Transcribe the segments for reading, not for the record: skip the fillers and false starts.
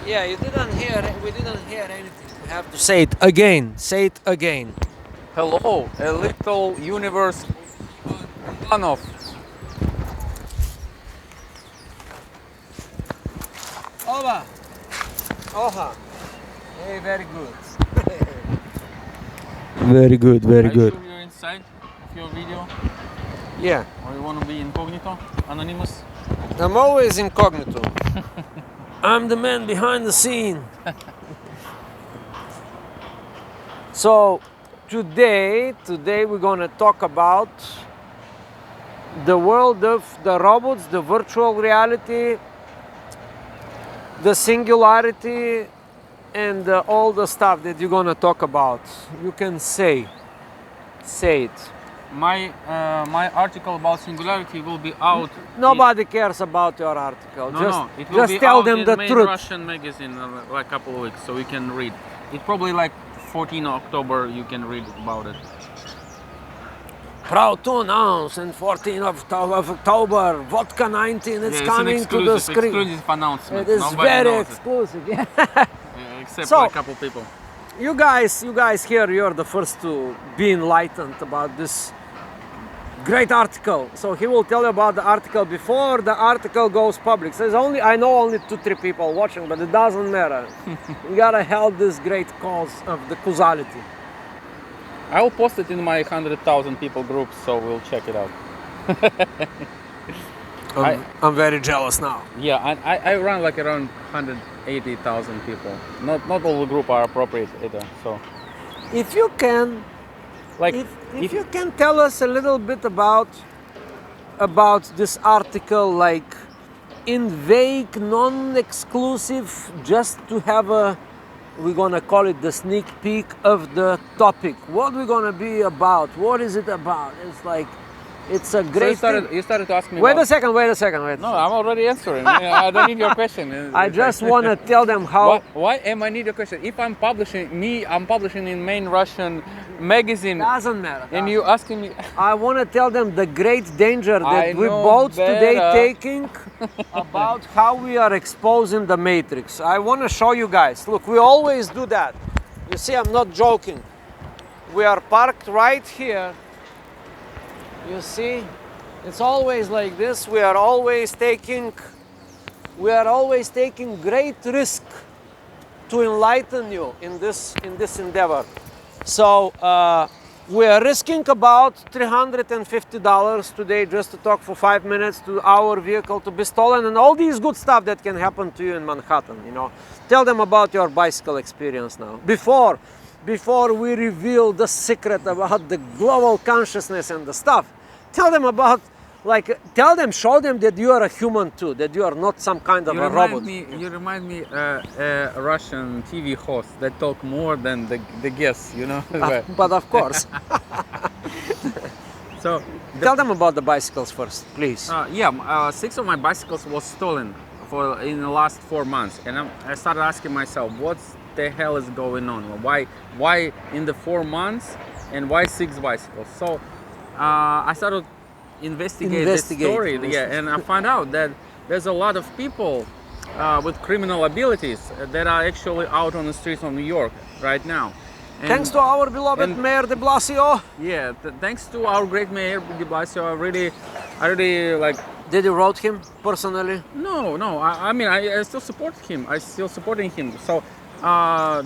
Yeah, you didn't hear. We didn't hear anything. We have to say it again. Say it again. Hello, a little universe Ivanov. Ova. Oha. Hey, very good. Very good. Very Are you good. sure you're inside of your video? Yeah, Or you want to be incognito? Anonymous? I'm always incognito. I'm the man behind the scene. So today we're gonna talk about the world of the robots, the virtual reality, the singularity, and all the stuff that you're gonna talk about. You can say it. My article about singularity will be out. Nobody cares about your article. No, it will just be tell out them in the main truth. Russian magazine like a couple of weeks, so we can read. It's probably like 14 October. You can read about it. Proud to announce on 14th of October, Vodka 19 is coming to the screen. Exclusive announcement. It is Nobody very knows it. exclusive. Yeah. Except So- for a couple people. You guys here, you're the first to be enlightened about this great article. So he will tell you about the article before the article goes public. So I know only 2-3 people watching, but it doesn't matter. You gotta help this great cause of the causality. I will post it in my 100,000 people group, so we'll check it out. I'm very jealous now. Yeah, I run like around 180,000 people. Not all the group are appropriate either. So If you can, like if you can tell us a little bit about this article, like in vague, non-exclusive, just to have we're gonna call it the sneak peek of the topic. What we're gonna be about? What is it about? It's like, it's a so great thing. you started to ask me. Wait a second. No, I'm already answering. I don't need your question. I just want to tell them how. Why am I need your question? If I'm publishing in main Russian magazine, Doesn't matter. and you asking me, I want to tell them the great danger I that we know both today better. taking about how we are exposing the matrix. I want to show you guys. Look, we always do that. You see, I'm not joking. We are parked right here. You see, it's always like this. We are always taking great risk to enlighten you in this endeavor. So we are risking about $350 today just to talk for 5 minutes, to our vehicle to be stolen, and all these good stuff that can happen to you in Manhattan. You know, tell them about your bicycle experience now. Before we reveal the secret about the global consciousness and the stuff, tell them about, show them that you are a human too, that you are not some kind of a robot. You remind me a Russian TV host that talk more than the guests, you know. But of course. So Tell them about the bicycles first, please. 6 of my bicycles was stolen in the last 4 months, and I started asking myself, what the hell is going on? Why in the 4 months, and why 6 bicycles? So I started investigate the story, and I found out that there's a lot of people with criminal abilities that are actually out on the streets of New York right now. And Thanks to our beloved Mayor de Blasio. yeah, thanks to our great Mayor de Blasio, I really like. Did you wrote him personally? No. I mean, I still support him. I still supporting him. So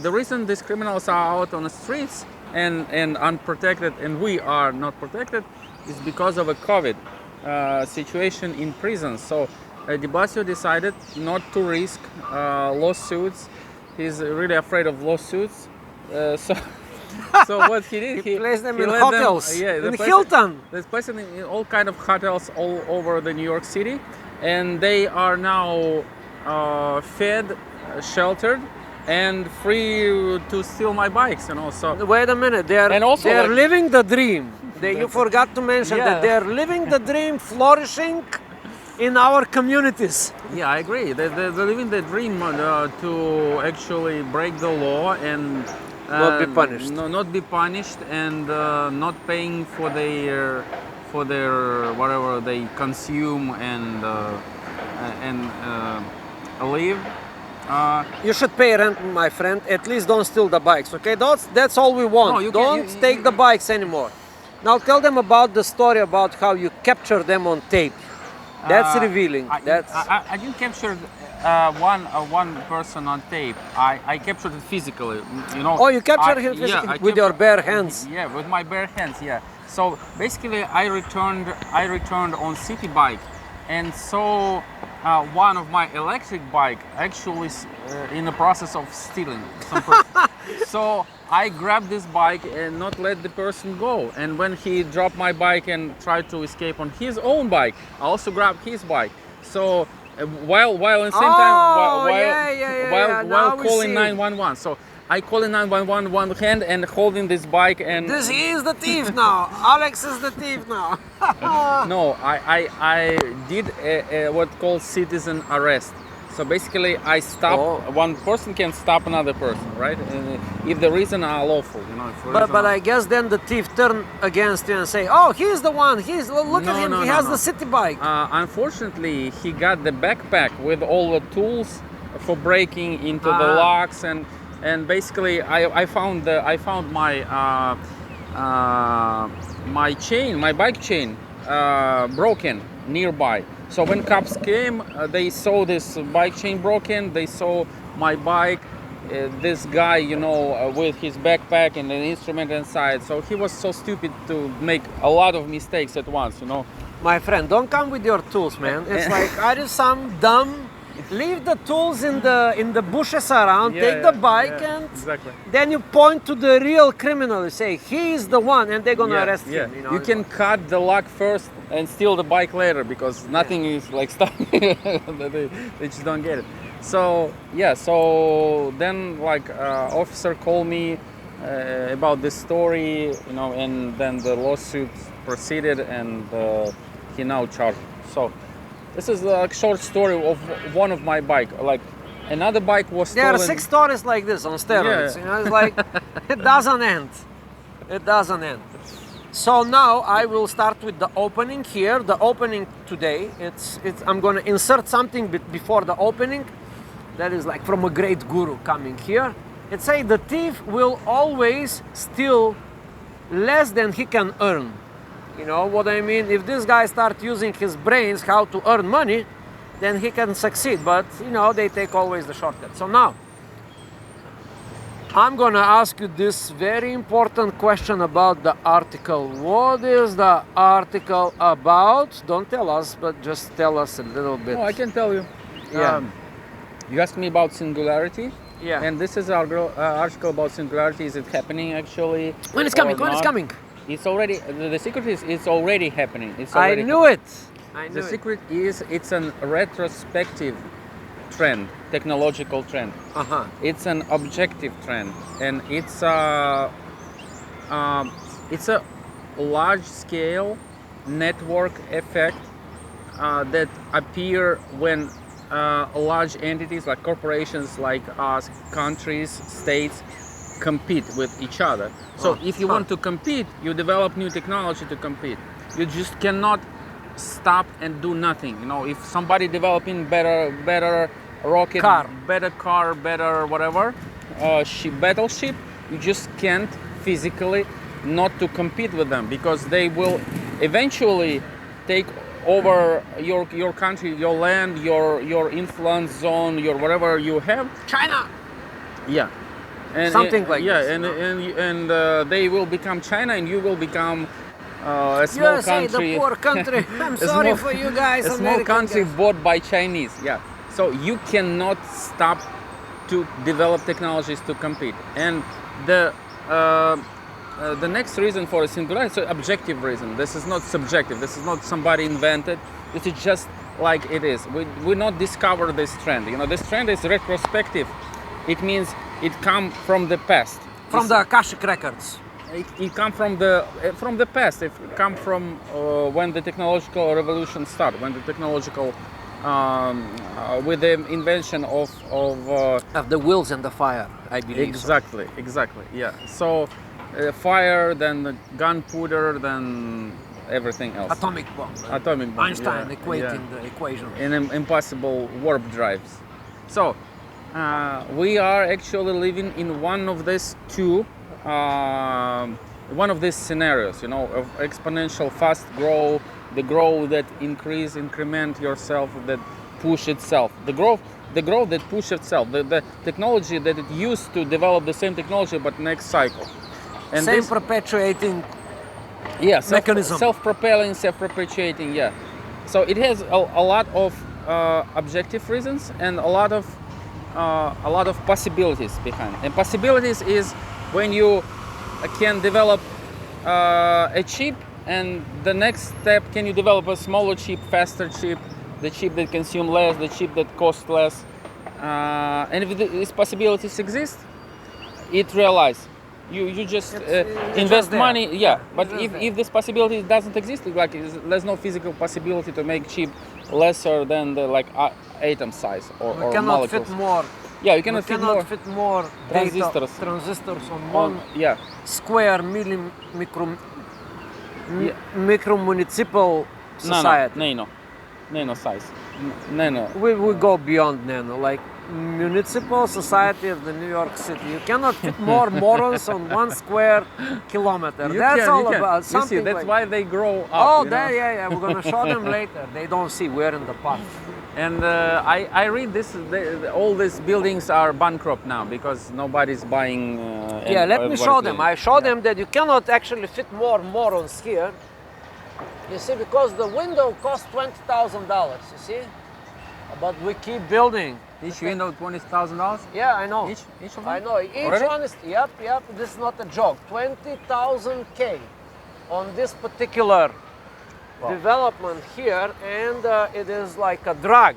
the reason these criminals are out on the streets and unprotected, and we are not protected, is because of a COVID situation in prisons. So de Blasio decided not to risk lawsuits. He's really afraid of lawsuits. So what he did, He placed them in let hotels, in Hilton. There's placed them in all kind of hotels all over the New York City, and they are now fed, sheltered, and free to steal my bikes. And also, Wait a minute, they're living the dream. You forgot to mention that they're living the dream, flourishing in our communities. Yeah, I agree. They're living the dream to actually break the law and not be punished. Not be punished, and not paying for their whatever they consume and live. You should pay rent, my friend. At least don't steal the bikes, okay? That's all we want. No, you don't take the bikes anymore. Now tell them about the story about how you capture them on tape. That's revealing. I didn't capture one person on tape. I captured it physically. You know. Oh, you captured him physically with your bare hands. Yeah, with my bare hands. Yeah. So basically, I returned on city bike, and so one of my electric bike actually is in the process of stealing. So I grabbed this bike and not let the person go. And when he dropped my bike and tried to escape on his own bike, I also grabbed his bike. So while in the same time while calling 911. So I call in 911 one hand and holding this bike and this is the thief now. Alex is the thief now. No, I did what called citizen arrest. So basically, I stop. One person can stop another person, right? And if the reason are lawful, you know. But I guess then the thief turn against you and say, "Oh, he's the one. Look at him. He has the city bike." Unfortunately, he got the backpack with all the tools for breaking into the locks and basically I found my bike chain broken nearby. So when cops came, they saw this bike chain broken. They saw my bike, this guy, you know, with his backpack and an instrument inside. So he was so stupid to make a lot of mistakes at once, you know. My friend, don't come with your tools, man. It's like, are you some dumb? Leave the tools in the bushes around. Take the bike and exactly. Then you point to the real criminal. You say he is the one, and they're gonna arrest him. You know? You can cut the lock first and steal the bike later because nothing is like stopping. They just don't get it. So so then like officer called me about this story, you know, and then the lawsuit proceeded and he now charged. So. This is a short story of one of my bike. Like another bike was stolen. There are 6 stories like this on steroids. You know, it's like it doesn't end. It doesn't end. So now I will start with the opening here. The opening today. I'm gonna insert something before the opening. That is like from a great guru coming here. It says the thief will always steal less than he can earn. You know what I mean? If this guy starts using his brains how to earn money, then he can succeed. But, you know, they take always the shortcut. So now, I'm gonna ask you this very important question about the article. What is the article about? Don't tell us, but just tell us a little bit. Oh, I can tell you. Yeah. You asked me about Singularity. Yeah. And this is our article about Singularity. Is it happening actually? When it's coming? When it's coming? It's already, the secret is it's already happening. I knew it. The secret is it's an retrospective trend, technological trend. It's an objective trend, and it's a large-scale network effect that appear when large entities like corporations, like us, countries, states, compete with each other. So if you want to compete, you develop new technology to compete. You just cannot stop and do nothing. You know, if somebody developing better rocket, better car, better whatever, battleship, you just can't physically not to compete with them because they will eventually take over your country, your land, your influence zone, your whatever you have. China. Yeah. And, something like this. And they will become China, and you will become a small USA, country. The poor country. I'm sorry for you guys. A small country bought by Chinese. Yeah. So you cannot stop to develop technologies to compete. And the next reason for a singularity, so objective reason. This is not subjective. This is not somebody invented. This is just like it is. We not discover this trend. You know, this trend is retrospective. It means it come from the past. From the Akashic records. It come from the past. It come from when the technological revolution started. When the technological with the invention of the wheels and the fire, I believe. Exactly. Yeah. So fire, then the gunpowder, then everything else. Atomic bomb. Atomic bomb. Einstein equating the equation. And impossible warp drives. So We are actually living in one of these two, one of these scenarios, you know, of exponential fast growth, the growth that increment yourself, that push itself, the growth that push itself, the technology that it used to develop the same technology but next cycle. And Same this, perpetuating yeah, mechanism. self-propelling, self-perpetuating, yeah. So it has a lot of objective reasons and a lot of possibilities behind. And possibilities is when you can develop a chip, and the next step, can you develop a smaller chip, faster chip, the chip that consume less, the chip that costs less, and if these possibilities exist, it realize. You just invest money, yeah. But if this possibility doesn't exist, like there's no physical possibility to make chip lesser than the atom size or cannot molecules. fit more. Yeah, you cannot fit more transistors on one square micro municipal society. Nano size. Nano. We go beyond nano, like municipal society of the New York City. You cannot fit more morons on 1 square kilometer. That's all about something. You see, that's why they grow up. Oh, yeah. We're gonna show them later. They don't see. We're in the path. And I read this. All these buildings are bankrupt now because nobody's buying. Yeah, let me show them. I show them that you cannot actually fit more morons here. You see, because the window costs $20,000. You see, but we keep building. Each window $20,000. Yeah, I know. Each of them. I know. Each one is. Yep. This is not a joke. 20,000 K on this particular development here, and it is like a drag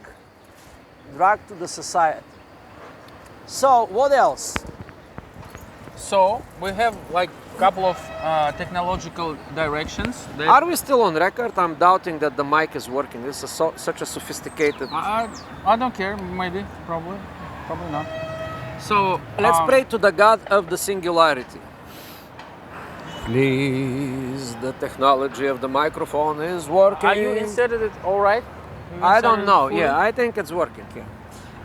to the society. So what else? So we have like a couple of technological directions. Are we still on record? I'm doubting that the mic is working. This is such a sophisticated. I don't care. Maybe, probably not. So let's pray to the God of the Singularity. Please, the technology of the microphone is working. Are you inserted it all right? I don't know. Yeah, I think it's working. Yeah.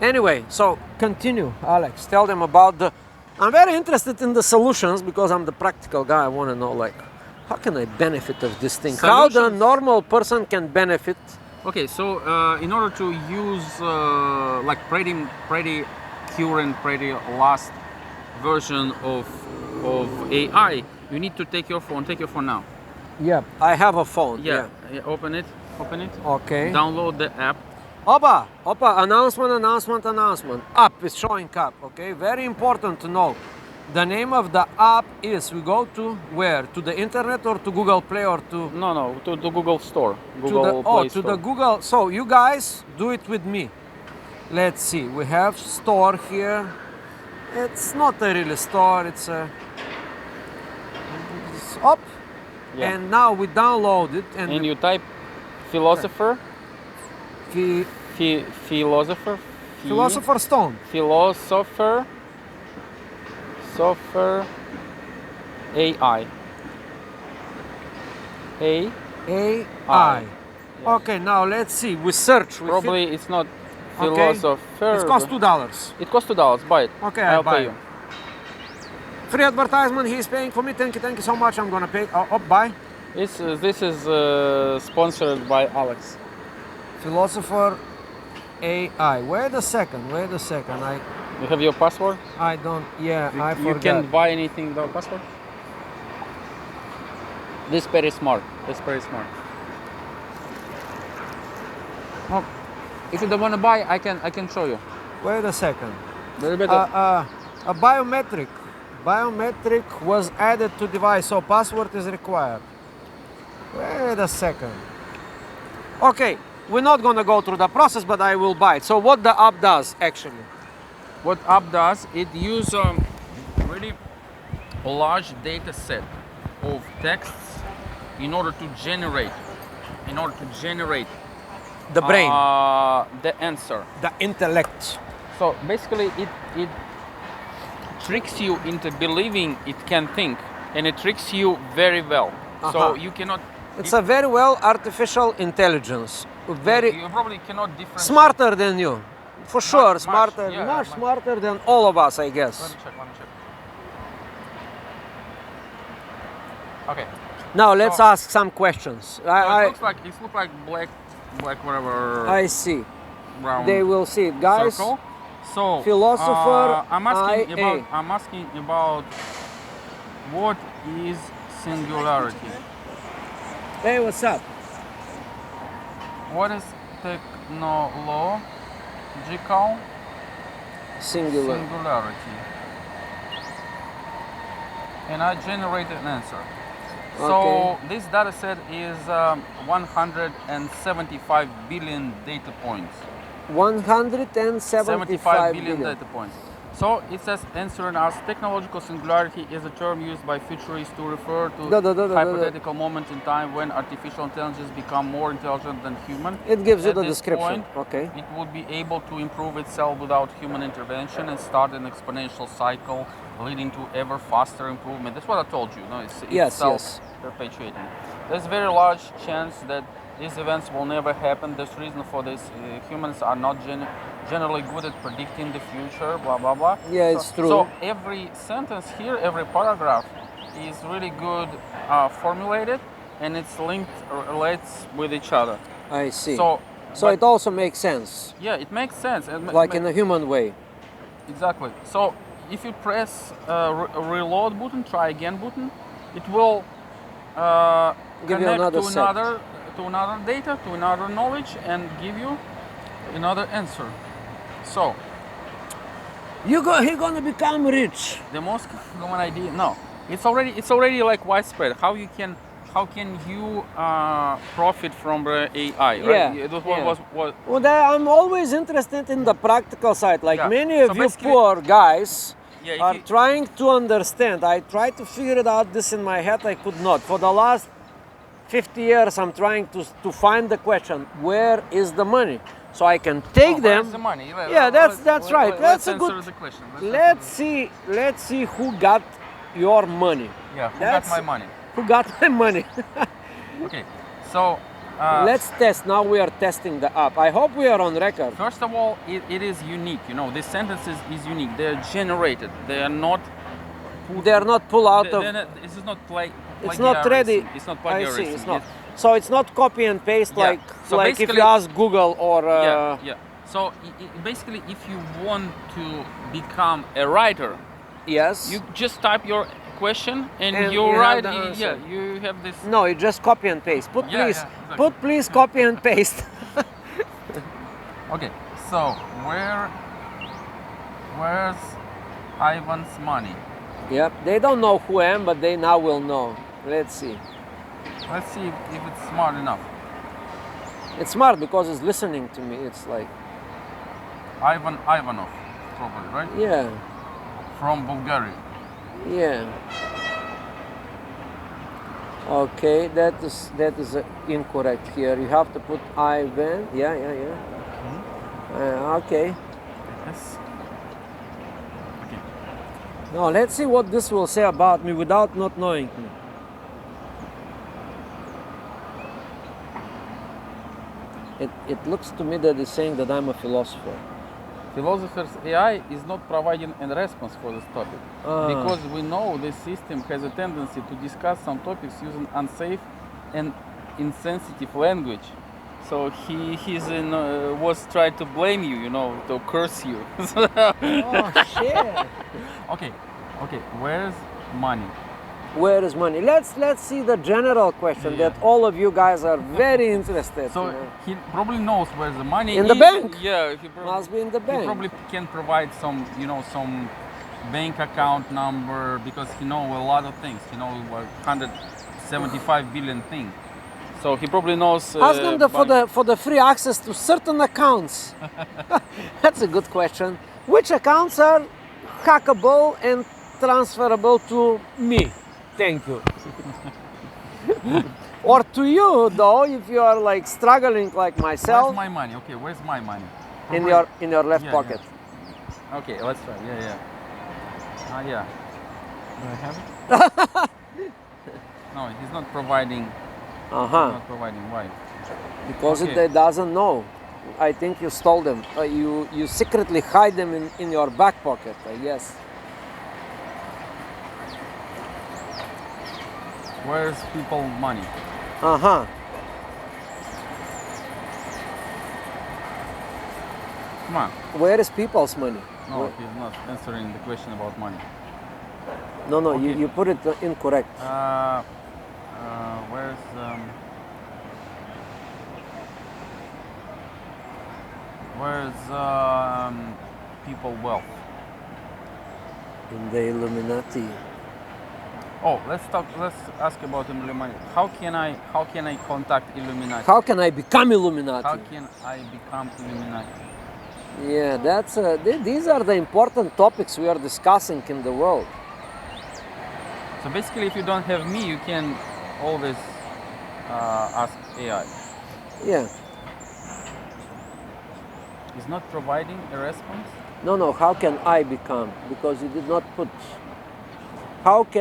Anyway, so continue, Alex. Tell them about the. I'm very interested in the solutions because I'm the practical guy. I want to know, like, how can I benefit of this thing? Solutions. How the normal person can benefit? Okay, so in order to use like pretty current, pretty last version of AI, you need to take your phone. Take your phone now. Yeah, I have a phone. Yeah. Open it. Okay. Download the app. Opa, announcement. App is showing up, okay? Very important to know. The name of the app is, we go to where? To the internet or to Google Play or to? No, to Google Store. To the Google. So you guys do it with me. Let's see, we have store here. It's not a real store, it's a... It's up. Yeah. And now we download it. And you type philosopher. Philosopher Stone. Philosopher AI. AI. Okay, now let's see. We search. Probably it's not philosopher. It costs $2. It costs $2. Buy it. Okay, I'll buy pay you. Free advertisement. He's paying for me. Thank you so much. I'm gonna pay. Buy. This is sponsored by Alex. Philosopher AI. Wait a second. You have your password? I don't. Yeah, I forgot. You can't buy anything without password. This is very smart. Oh, if you don't want to buy, I can show you. Wait a second. Very better. A biometric. Biometric was added to device, so password is required. Wait a second. Okay, we're not gonna go through the process, but I will buy it. So what the app does actually? What app does, it uses a really large data set of texts in order to generate the brain, the answer, the intellect. So basically it tricks you into believing it can think, and it tricks you very well. So you cannot. It's a very well artificial intelligence. You probably cannot differentiate. Smarter than you. for sure, Much, smarter, yeah, much much. smarter than all of us, I Let guess. me check. Okay. Now let's So- ask some questions. So it looks like black whatever I see. brown They will see it, guys. circle. So Philosopher I'm asking IA. about what is singularity? Hey, what's up? What is technological singularity? And I generated an answer. So Okay. this data set is 175 billion data points. 175 billion billion. data points. So it says answering us technological singularity is a term used by futurists to refer to hypothetical moment in time when artificial intelligence become more intelligent than human. It gives you At the this description. point, Okay. it would be able to improve itself without human intervention and start an exponential cycle leading to ever faster improvement. That's what I told you. No, it's Yes, self-perpetuating. There's a very large chance that these events will never happen. There's reason for this. Humans are not generally good at predicting the future, blah, blah, blah. Yeah, it's true. So every sentence here, every paragraph is really good formulated, and it's linked, relates with each other. I see. So, So it also makes sense, yeah, it makes sense. like in a human way. Exactly. So if you press reload button, try again button, it will Give you connect another to set. another data, to another knowledge, and give you another answer. So He gonna become rich. the most common idea, no, it's already like widespread. How can you profit from the AI? Right? Yeah, That yeah. was Well, I'm always interested in the practical side. Like Yeah. many So of you basically- poor guys Yeah, if are you- trying to understand. I tried to figure it out this in my head. I could not. For the last 50 years, I'm trying to find the question, where is the money? So I can take them. Where's the money? Yeah, that's right. That's a answer good. the question. Let's see who got your money. Yeah, who That's- got my money? Who got my money? Okay, so Let's test. Now we are testing the app. I hope we are on record. first of all, it is unique. You know, this sentence is unique. They're generated. They are not. They are not pulled out of. This is not It's not ready. It's not I plagiarism. see. It's not. So it's not copy and paste Yeah. like So like if basically- you ask Google or. Yeah. So basically, if you want to become a writer, Yes. you just type your question and, And you you have write. the answer. Yeah, you have this. No, you just copy and paste. Put Yeah, please. yeah, exactly. Put please copy and paste. Okay, so where's Ivan's money? Yep. They don't know who I am, but they now will know. Let's see. Let's see if it's smart enough. It's smart because it's listening to me. It's like Ivan Ivanov, probably, right? yeah, From Bulgaria. yeah. Okay, that is incorrect here. You have to put Ivan. Yeah. Okay. Yes. Okay. Now let's see what this will say about me without not knowing me. It looks to me that it's saying that I'm a philosopher. Philosopher's AI is not providing a response for this topic because we know this system has a tendency to discuss some topics using unsafe and insensitive language. So was trying to blame you, you know, to curse you. Oh shit! Okay. Where's money? Where is money? Let's see the general question Yeah. that all of you guys are very interested. So you know. he probably knows where the money In is. the bank. Yeah, he probably, Must be in the bank. He probably can provide some, some bank account number because he knows a lot of things. He knows 175 billion things. So he probably knows. Ask them for the free access to certain accounts. That's a good question. Which accounts are hackable and transferable to me? Thank you. Or to you though, if you are like struggling like myself. Where's my money? Okay, where's my money? in your left Yeah, pocket. Yeah. Okay, let's try. Yeah. Yeah. Do I have it? No, he's not providing. Uh-huh. Not providing. Why? Because Okay. it doesn't know. I think you stole them. You secretly hide them in your back pocket, I guess. Where's people money? Uh-huh. Come on. Where is people's money? No, he's not answering the question about money. No, Okay. you put it incorrect. Where's people wealth? In the Illuminati. Oh, let's ask about Illuminati. How can I contact Illuminati? How can I become Illuminati? How can I become Illuminati? Yeah, that's these are the important topics we are discussing in the world. So basically, if you don't have me, you can always ask AI. Yeah. It's not providing a response. No, how can I become? Because you did not put. How can